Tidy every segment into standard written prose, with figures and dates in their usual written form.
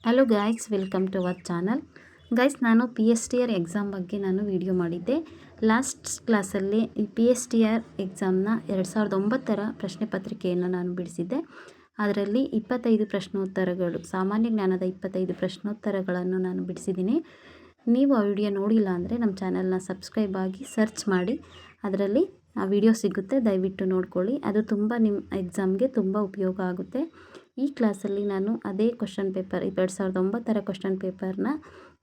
Hello guys, welcome to our channel. Guys, ನಾನು PSTR exam ಬಗ್ಗೆ video ಮಾಡಿದ್ದೆ. Last ಕ್ಲಾಸಲ್ಲಿ ಈ PSTR ಎಕ್ಸಾಮ್ನ 2009 ಪ್ರಶ್ನೆ ಪತ್ರಿಕೆಯನ್ನು ನಾನು ಬಿಡಿಸಿದ್ದೆ. ಅದರಲ್ಲಿ 25 ಪ್ರಶ್ನೋತ್ತರಗಳು, ಸಾಮಾನ್ಯ ಜ್ಞಾನದ 25 ಪ್ರಶ್ನೋತ್ತರಗಳನ್ನು ನಾನು ಬಿಡಿಸಿದ್ದೀನಿ. ನೀವು ಆ ವಿಡಿಯೋ ನೋಡಿಲ್ಲ ಅಂದರೆ ನಮ್ಮ ಚಾನಲ್ನ ಸಬ್ಸ್ಕ್ರೈಬ್ ಆಗಿ ಸರ್ಚ್ ಮಾಡಿ, ಅದರಲ್ಲಿ ಆ ವಿಡಿಯೋ ಸಿಗುತ್ತೆ, ದಯವಿಟ್ಟು ನೋಡ್ಕೊಳ್ಳಿ. ಅದು ತುಂಬ ನಿಮ್ಮ ಎಕ್ಸಾಮ್ಗೆ ತುಂಬ ಉಪಯೋಗ ಆಗುತ್ತೆ. ಈ ಕ್ಲಾಸಲ್ಲಿ ನಾನು ಅದೇ ಕ್ವಶನ್ ಪೇಪರ್ 2009 ಕ್ವಶನ್ ಪೇಪರ್ನ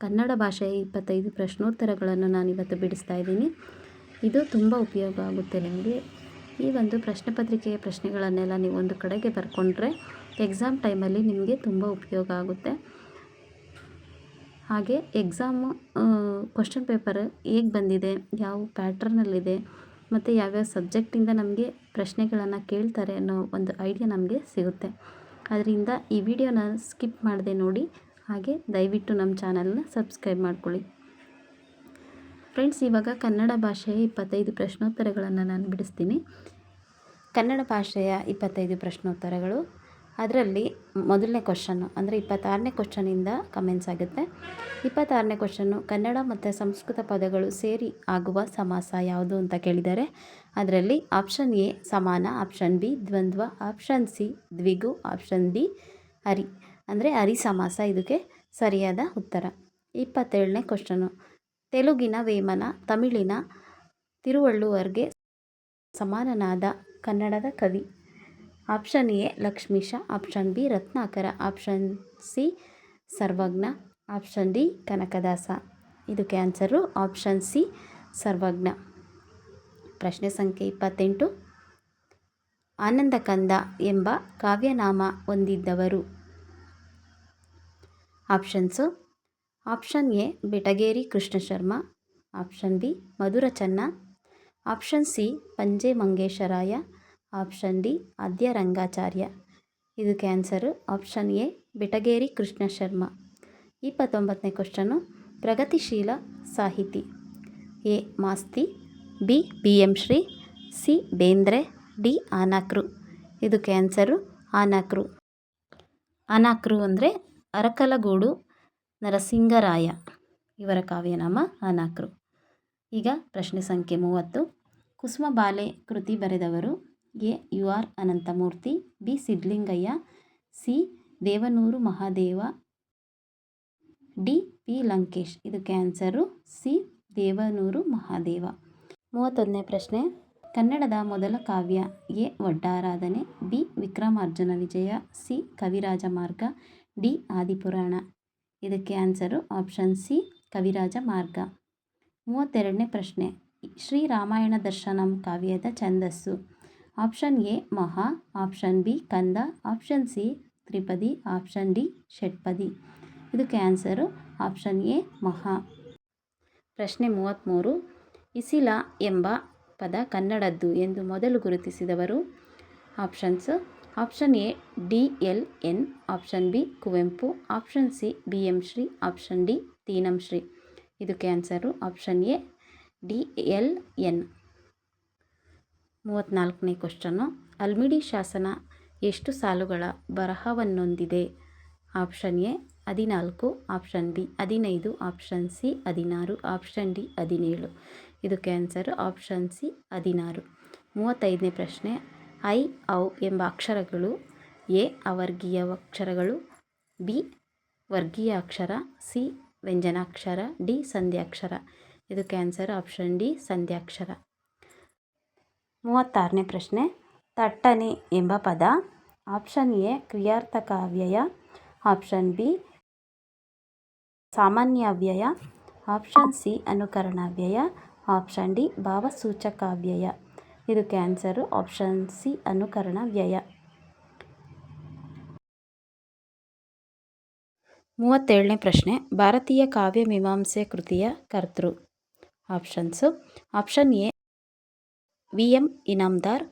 ಕನ್ನಡ ಭಾಷೆಯ 25 ಪ್ರಶ್ನೋತ್ತರಗಳನ್ನು ನಾನಿವತ್ತು ಬಿಡಿಸ್ತಾ ಇದ್ದೀನಿ. ಇದು ತುಂಬ ಉಪಯೋಗ ಆಗುತ್ತೆ ನಿಮಗೆ. ಈ ಒಂದು ಪ್ರಶ್ನೆ ಪತ್ರಿಕೆಯ ಪ್ರಶ್ನೆಗಳನ್ನೆಲ್ಲ ನೀವು ಒಂದು ಕಡೆಗೆ ಬರ್ಕೊಂಡ್ರೆ ಎಕ್ಸಾಮ್ ಟೈಮಲ್ಲಿ ನಿಮಗೆ ತುಂಬ ಉಪಯೋಗ ಆಗುತ್ತೆ. ಹಾಗೆ ಎಕ್ಸಾಮು ಕ್ವಶನ್ ಪೇಪರ್ ಹೇಗೆ ಬಂದಿದೆ, ಯಾವ ಪ್ಯಾಟ್ರನಲ್ಲಿದೆ ಮತ್ತು ಯಾವ್ಯಾವ ಸಬ್ಜೆಕ್ಟಿಂದ ನಮಗೆ ಪ್ರಶ್ನೆಗಳನ್ನು ಕೇಳ್ತಾರೆ ಅನ್ನೋ ಒಂದು ಐಡಿಯಾ ನಮಗೆ ಸಿಗುತ್ತೆ. ಅದರಿಂದ ಈ ವಿಡಿಯೋನ ಸ್ಕಿಪ್ ಮಾಡದೆ ನೋಡಿ, ಹಾಗೆ ದಯವಿಟ್ಟು ನಮ್ಮ ಚಾನಲ್ನ ಸಬ್ಸ್ಕ್ರೈಬ್ ಮಾಡ್ಕೊಳ್ಳಿ. ಫ್ರೆಂಡ್ಸ್, ಇವಾಗ ಕನ್ನಡ ಭಾಷೆಯ 25 ಪ್ರಶ್ನೋತ್ತರಗಳನ್ನು ನಾನು ಬಿಡಿಸ್ತೀನಿ. ಕನ್ನಡ ಭಾಷೆಯ 25 ಪ್ರಶ್ನೋತ್ತರಗಳು. ಅದರಲ್ಲಿ ಮೊದಲನೇ ಕ್ವಶನ್ನು ಅಂದರೆ 26ನೇ ಕ್ವಶನಿಂದ ಕಮೆಂಟ್ಸ್ ಆಗುತ್ತೆ. 26ನೇ ಕ್ವಶನ್ನು, ಕನ್ನಡ ಮತ್ತು ಸಂಸ್ಕೃತ ಪದಗಳು ಸೇರಿ ಆಗುವ ಸಮಾಸ ಯಾವುದು ಅಂತ ಕೇಳಿದ್ದಾರೆ. ಅದರಲ್ಲಿ ಆಪ್ಷನ್ ಎ ಸಮಾನ, ಆಪ್ಷನ್ ಬಿ ದ್ವಂದ್ವ, ಆಪ್ಷನ್ ಸಿ ದ್ವಿಗು, ಆಪ್ಷನ್ ಡಿ ಅರಿ ಅಂದರೆ ಅರಿ ಸಮಾಸ ಇದಕ್ಕೆ ಸರಿಯಾದ ಉತ್ತರ. 27ನೇ ಕ್ವಶನ್ನು, ತೆಲುಗಿನ ವೇಮನ ತಮಿಳಿನ ತಿರುವಳ್ಳುವರ್ಗೆ ಸಮಾನನಾದ ಕನ್ನಡದ ಕವಿ. Option A Lakshmisha, option B Ratnakara, option C Sarvajna, option D Kanakadasa. ಇದಕ್ಕೆ ಆನ್ಸರು ಆಪ್ಷನ್ ಸಿ ಸರ್ವಜ್ಞ. ಪ್ರಶ್ನೆ ಸಂಖ್ಯೆ 28, ಆನಂದಕಂದ ಎಂಬ ಕಾವ್ಯನಾಮ ಹೊಂದಿದ್ದವರು. Options: option A Betageri Krishnasharma, option B Madhura Chenna, option C Panje Mangesharaya, option D Adya Rangacharya. ಇದಕ್ಕೆ answer option A Betageri Krishnasharma. 29ನೇ ಕ್ವಶನು, ಪ್ರಗತಿಶೀಲ ಸಾಹಿತಿ. A Masti, B BM Shri, C Bendre, D Anakru. ಇದಕ್ಕೆ ಆನ್ಸರು ಆನಕ್ರು. ಆನಕ್ರು ಅಂದರೆ ಅರಕಲಗೂಡು ನರಸಿಂಗರಾಯ, ಇವರ ಕಾವ್ಯನಾಮ ಆನಕ್ರು. ಈಗ ಪ್ರಶ್ನೆ ಸಂಖ್ಯೆ 30, ಕುಸುಮಬಾಲೆ ಕೃತಿ ಬರೆದವರು. A UR Ananthamurthy, B Siddalingaiah, C Devanuru Mahadeva, D P Lankesh. ಇದಕ್ಕೆ ಆನ್ಸರು ಸಿ ದೇವನೂರು ಮಹಾದೇವ. 31ನೇ ಪ್ರಶ್ನೆ, ಕನ್ನಡದ ಮೊದಲ ಕಾವ್ಯ. A Vaddaradhane, B Vikramarjuna Vijaya, C Kaviraja Marga, D Adipurana. ಇದಕ್ಕೆ ಆನ್ಸರು ಆಪ್ಷನ್ ಸಿ ಕವಿರಾಜ ಮಾರ್ಗ. 32ನೇ ಪ್ರಶ್ನೆ, ಶ್ರೀರಾಮಾಯಣ ದರ್ಶನಂ ಕಾವ್ಯದ ಛಂದಸ್ಸು. ಆಪ್ಷನ್ ಎ ಮಹಾ, ಆಪ್ಷನ್ ಬಿ ಕಂದ, ಆಪ್ಷನ್ ಸಿ ತ್ರಿಪದಿ, ಆಪ್ಷನ್ ಡಿ ಷಟ್ಪದಿ. ಇದಕ್ಕೆ ಆನ್ಸರು ಆಪ್ಷನ್ ಎ ಮಹಾ. ಪ್ರಶ್ನೆ 33, ಇಸಿಲ ಎಂಬ ಪದ ಕನ್ನಡದ್ದು ಎಂದು ಮೊದಲು ಗುರುತಿಸಿದವರು. Options: option A DLN, option B Kuvempu, option C BM Shri, option D Teenam Shri. ಇದಕ್ಕೆ ಆನ್ಸರು ಆಪ್ಷನ್ ಎ DLN. 34ನೇ ಕ್ವಶನ್ನು, ಅಲ್ಮಿಡಿ ಶಾಸನ ಎಷ್ಟು ಸಾಲುಗಳ ಬರಹವನ್ನೊಂದಿದೆ. Option A 14, option B 15, option C 16, option D 17. ಇದಕ್ಕೆ ಆನ್ಸರು ಆಪ್ಷನ್ ಸಿ 16. 35ನೇ ಪ್ರಶ್ನೆ, ಐ ಔ ಎಂಬ ಅಕ್ಷರಗಳು ಎ ಅವರ್ಗೀಯ ಅಕ್ಷರಗಳು, ಬಿ ವರ್ಗೀಯ ಅಕ್ಷರ, ಸಿ ವ್ಯಂಜನಾಕ್ಷರ, ಡಿ ಸಂಧ್ಯಾಕ್ಷರ. ಇದಕ್ಕೆ ಆನ್ಸರ್ ಆಪ್ಷನ್ ಡಿ ಸಂಧ್ಯಾಕ್ಷರ. 36ನೇ ಪ್ರಶ್ನೆ, ತಟ್ಟನೆ ಎಂಬ ಪದ. ಆಪ್ಷನ್ ಎ ಕ್ರಿಯಾರ್ಥಕಾವ್ಯಯ, ಆಪ್ಷನ್ ಬಿ ಸಾಮಾನ್ಯಾವ್ಯಯ, ಆಪ್ಷನ್ ಸಿ ಅನುಕರಣಾವ್ಯಯ, ಆಪ್ಷನ್ ಡಿ ಭಾವಸೂಚಕಾವ್ಯಯ. ಇದಕ್ಕೆ ಆನ್ಸರು ಆಪ್ಷನ್ ಸಿ ಅನುಕರಣಾವ್ಯಯ. 37ನೇ ಪ್ರಶ್ನೆ, ಭಾರತೀಯ ಕಾವ್ಯಮೀಮಾಂಸೆ ಕೃತಿಯ ಕರ್ತೃ. Options: option A VM Inamdar,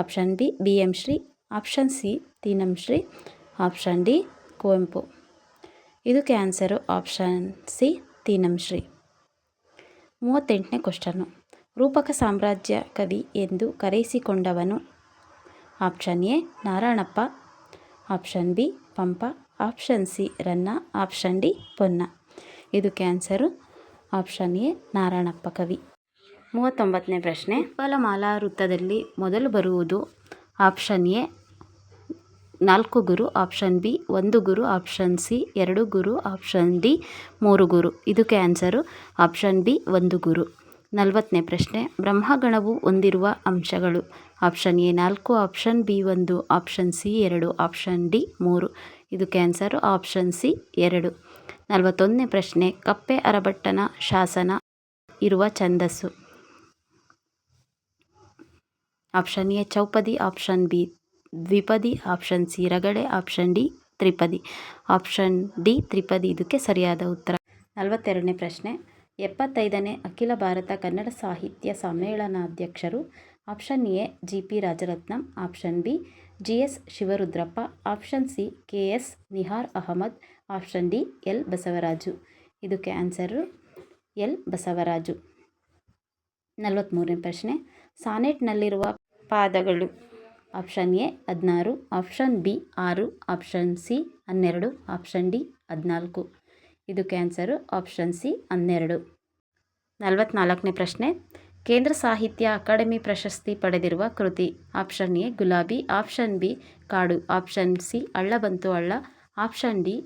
option B BM Shri, option C Teenam Shri, option D Kuvempu. ಇದಕ್ಕೆ answer option C Teenam Shri. 38ನೇ ಕ್ವಶನ್ನು, ರೂಪಕ ಸಾಮ್ರಾಜ್ಯ ಕವಿ ಎಂದು ಕರೆಯಿಸಿಕೊಂಡವನು. Option A Narayanappa, option B Pampa, option C Ranna, option D Ponna. ಇದಕ್ಕೆ ಆನ್ಸರು ಆಪ್ಷನ್ ಎ ನಾರಾಯಣಪ್ಪ ಕವಿ. 39ನೇ ಪ್ರಶ್ನೆ, ಉತ್ಪಲಮಾಲಾ ವೃತ್ತದಲ್ಲಿ ಮೊದಲು ಬರುವುದು option A 4 Guru, option B 1 Guru, option C 2 Guru, option D 3 ಗುರು. ಇದಕ್ಕೆ ಆನ್ಸರು ಆಪ್ಷನ್ ಬಿ 1 ಗುರು. 40ನೇ ಪ್ರಶ್ನೆ, ಬ್ರಹ್ಮಗಣವು ಹೊಂದಿರುವ ಅಂಶಗಳು option A 4, option B 1, option C 2, option D 3. ಇದಕ್ಕೆ ಆನ್ಸರು ಆಪ್ಷನ್ ಸಿ 2. 41ನೇ ಪ್ರಶ್ನೆ, ಕಪ್ಪೆ ಅರಭಟ್ಟನ ಶಾಸನ ಇರುವ ಛಂದಸ್ಸು ಆಪ್ಷನ್ ಎ ಚೌಪದಿ, ಆಪ್ಷನ್ ಬಿ ದ್ವಿಪದಿ, ಆಪ್ಷನ್ ಸಿ ರಗಡೆ, ಆಪ್ಷನ್ ಡಿ ತ್ರಿಪದಿ. ಆಪ್ಷನ್ ಡಿ ತ್ರಿಪದಿ ಇದಕ್ಕೆ ಸರಿಯಾದ ಉತ್ತರ. 42ನೇ ಪ್ರಶ್ನೆ, 75ನೇ ಅಖಿಲ ಭಾರತ ಕನ್ನಡ ಸಾಹಿತ್ಯ ಸಮ್ಮೇಳನಾಧ್ಯಕ್ಷರು option A G P Rajaratnam, option B G S Shivarudrappa, option C K S Nisar Ahmed, option D L Basavaraju. ಇದಕ್ಕೆ ಆನ್ಸರು ಎಲ್ ಬಸವರಾಜು. 43ನೇ ಪ್ರಶ್ನೆ, ಸಾನೆಟ್ನಲ್ಲಿರುವ ಪಾದಗಳು option A 16, option B 6, option C 12, option D 14. ಇದಕ್ಕೆ ಆನ್ಸರು ಆಪ್ಷನ್ ಸಿ 12. 44ನೇ ಪ್ರಶ್ನೆ, ಕೇಂದ್ರ ಸಾಹಿತ್ಯ ಅಕಾಡೆಮಿ ಪ್ರಶಸ್ತಿ ಪಡೆದಿರುವ ಕೃತಿ ಆಪ್ಷನ್ ಎ ಗುಲಾಬಿ, ಆಪ್ಷನ್ ಬಿ ಕಾಡು, ಆಪ್ಷನ್ ಸಿ ಅಳ್ಳ ಬಂತು ಅಳ್ಳ, ಆಪ್ಷನ್ ಡಿ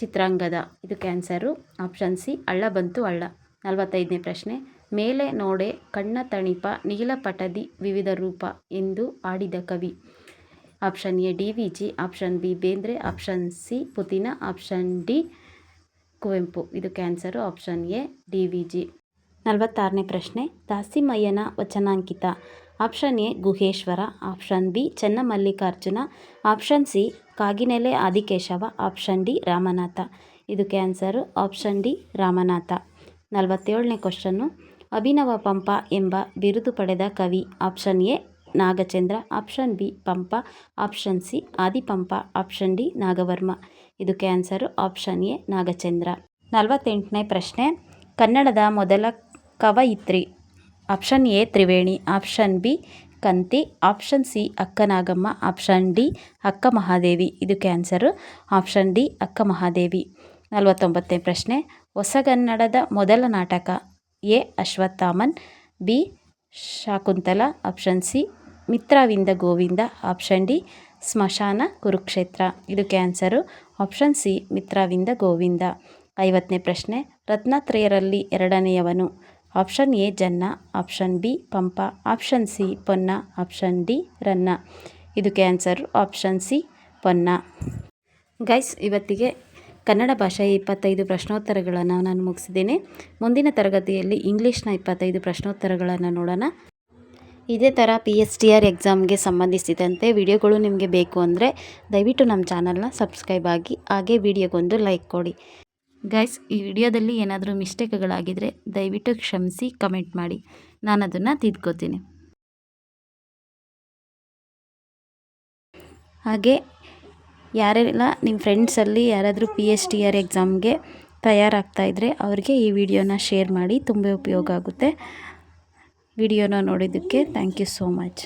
ಚಿತ್ರಾಂಗದ. ಇದಕ್ಕೆ ಆನ್ಸರು ಆಪ್ಷನ್ ಸಿ ಅಳ್ಳ ಬಂತು ಅಳ್ಳ. 45ನೇ ಪ್ರಶ್ನೆ, ಮೇಲೆ ನೋಡೆ ಕಣ್ಣ ತಣಿಪ ನೀಲಪಟದಿ ವಿವಿಧ ರೂಪ ಎಂದು ಆಡಿದ ಕವಿ option A D V G, option B Bendre, option C Putina, option D Kuvempu. ಇದಕ್ಕೆ answer option A D V G. 46ನೇ ಪ್ರಶ್ನೆ, ದಾಸಿಮಯ್ಯನ ವಚನಾಂಕಿತ option A Guheshwara, option B Channamallikarjuna, option C Kaginele Adikeshava, option D Ramanatha. ಇದಕ್ಕೆ ಆನ್ಸರು ಆಪ್ಷನ್ ಡಿ ರಾಮನಾಥ. 47ನೇ ಕ್ವಶನ್ನು, ಅಭಿನವ ಪಂಪ ಎಂಬ ಬಿರುದು ಪಡೆದ ಕವಿ option A Nagachandra, option B Pampa, option C Adipampa, option D Nagavarma. ಇದಕ್ಕೆ ಆನ್ಸರು ಆಪ್ಷನ್ ಎ ನಾಗಚಂದ್ರ. 48ನೇ ಪ್ರಶ್ನೆ, ಕನ್ನಡದ ಮೊದಲ ಕವಯಿತ್ರಿ option A Triveni, option B Kanti, option C Akkanagamma, option D Akka Mahadevi. ಇದಕ್ಕೆ answer option D Akka Mahadevi. 49ನೇ ಪ್ರಶ್ನೆ, ಹೊಸಗನ್ನಡದ ಮೊದಲ ನಾಟಕ A Ashwatthaman, B Shakuntala, option C Mitravinda Govinda, option D Smashana Kurukshetra. ಇದಕ್ಕೆ answer option C Mitravinda Govinda. 50ನೇ ಪ್ರಶ್ನೆ, ರತ್ನತ್ರಯರಲ್ಲಿ ಎರಡನೆಯವನು option A Janna, option B Pampa, option C Ponna, option D Ranna. ಇದಕ್ಕೆ answer option C Ponna. Guys, ಇವತ್ತಿಗೆ ಕನ್ನಡ ಭಾಷೆಯ 25 ಪ್ರಶ್ನೋತ್ತರಗಳನ್ನು ನಾನು ಮುಗಿಸಿದ್ದೇನೆ. ಮುಂದಿನ ತರಗತಿಯಲ್ಲಿ ಇಂಗ್ಲೀಷ್ನ 25 ಪ್ರಶ್ನೋತ್ತರಗಳನ್ನು ನೋಡೋಣ. ಇದೇ ಥರ PSTR ಎಕ್ಸಾಮ್ಗೆ ಸಂಬಂಧಿಸಿದಂತೆ ವಿಡಿಯೋಗಳು ನಿಮಗೆ ಬೇಕು ಅಂದರೆ ದಯವಿಟ್ಟು ನಮ್ಮ ಚಾನಲ್ನ ಸಬ್ಸ್ಕ್ರೈಬ್ ಆಗಿ, ಹಾಗೆ ವಿಡಿಯೋಗೊಂದು ಲೈಕ್ ಕೊಡಿ. ಗೈಸ್, ಈ ವಿಡಿಯೋದಲ್ಲಿ ಏನಾದರೂ ಮಿಸ್ಟೇಕ್ಗಳಾಗಿದ್ದರೆ ದಯವಿಟ್ಟು ಕ್ಷಮಿಸಿ ಕಮೆಂಟ್ ಮಾಡಿ, ನಾನು ಅದನ್ನು ತಿದ್ಕೋತೀನಿ. ಹಾಗೆ ಯಾರೆಲ್ಲ ನಿಮ್ಮ ಫ್ರೆಂಡ್ಸಲ್ಲಿ ಯಾರಾದರೂ PSTR ಎಕ್ಸಾಮ್ಗೆ ತಯಾರಾಗ್ತಾಯಿದ್ರೆ ಅವ್ರಿಗೆ ಈ ವಿಡಿಯೋನ ಶೇರ್ ಮಾಡಿ, ತುಂಬ ಉಪಯೋಗ ಆಗುತ್ತೆ. ವಿಡಿಯೋನ ನೋಡಿದ್ದಕ್ಕೆ ಥ್ಯಾಂಕ್ ಯು ಸೋ ಮಚ್.